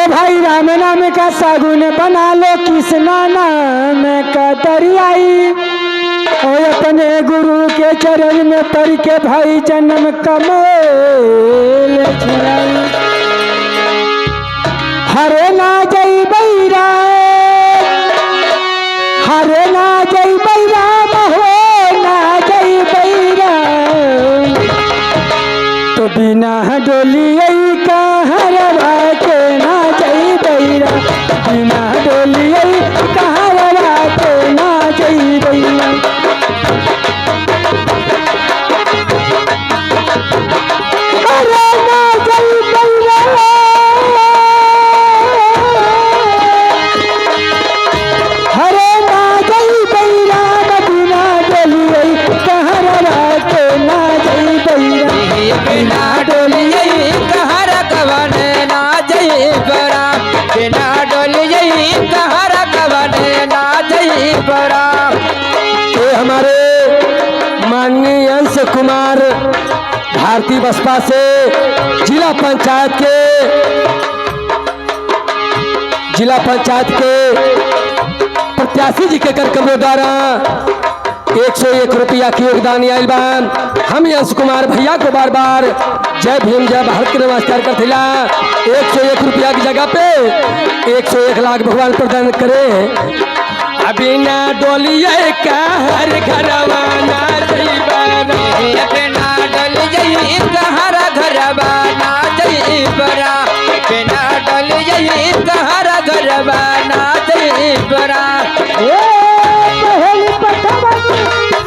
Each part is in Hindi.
तो भाई राम नाम का सागुन बना लो, कृष्णा नाम का दरियाई, और अपने गुरु के चरण में पड़ के भाई जन्म कमेल छुड़ाई। हरे ना जय बैरा, हरे ना जय बैरा, हो ना जय बैरा, तो बिना डोलिए का हरवा के ना जय बैरा, बिना डोलिए का हरवा के ना जय बैरा। हरे ना जय बैरा, हरे ना जय बैरा, बिना डोलिए का हरवा के ना जय बैरा, बिना डोलिए कहर कवन ना जई बरा, बिना डोलिए कहर कवन ना जई बरा। ये हमारे माननीय अंश कुमार भारतीय बसपा से जिला पंचायत के प्रत्याशी जी के कार्यक्रमों द्वारा 101 रुपया की योगदान आयल बा। हम अंश कुमार भैया को बार बार जय भीम जय भारत के नमस्कार करथिला। 101 रुपया की जगह पे 101 लाख भगवान प्रदान करे। अभी ना डोलिए का हर घरवा ना जइबाना, बिना डोलिए कहर घरवा ना जई बरा, बिना डोलिए कहर घरवा ना जई बरा। पहली पटवानी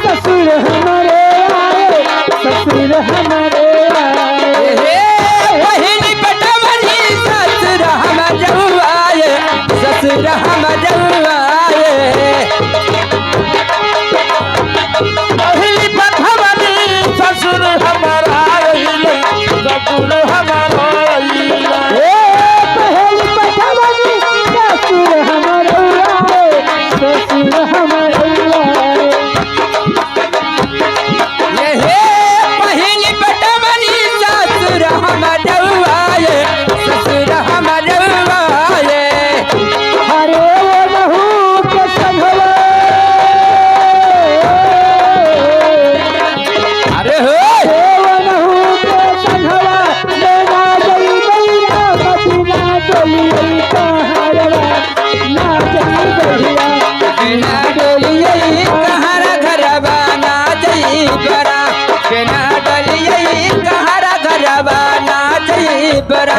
ससुर हमारे आए, ससुर हमारे आए, पहली पटवानी ससुर हम जवाए, ससुर हम जवाए। पहली पटवानी ससुर हमारा ससुर हमारा, पहली पटवानी ससुर हमारे आए, ससुर हमारे आए। पहली पटवानी ससुर हम जवाए, ससुर हम जवाए। हरे वो बहू के संघवा, अरे हो हरे वो बहू के संघवा, लेना जई बैरा, मदीना डोलिए का हरवा ना जई बैरा, बिना डोलिए कहर घरवा ना जई बरा, बिना डोलिए कहर घरवा ना जई बरा।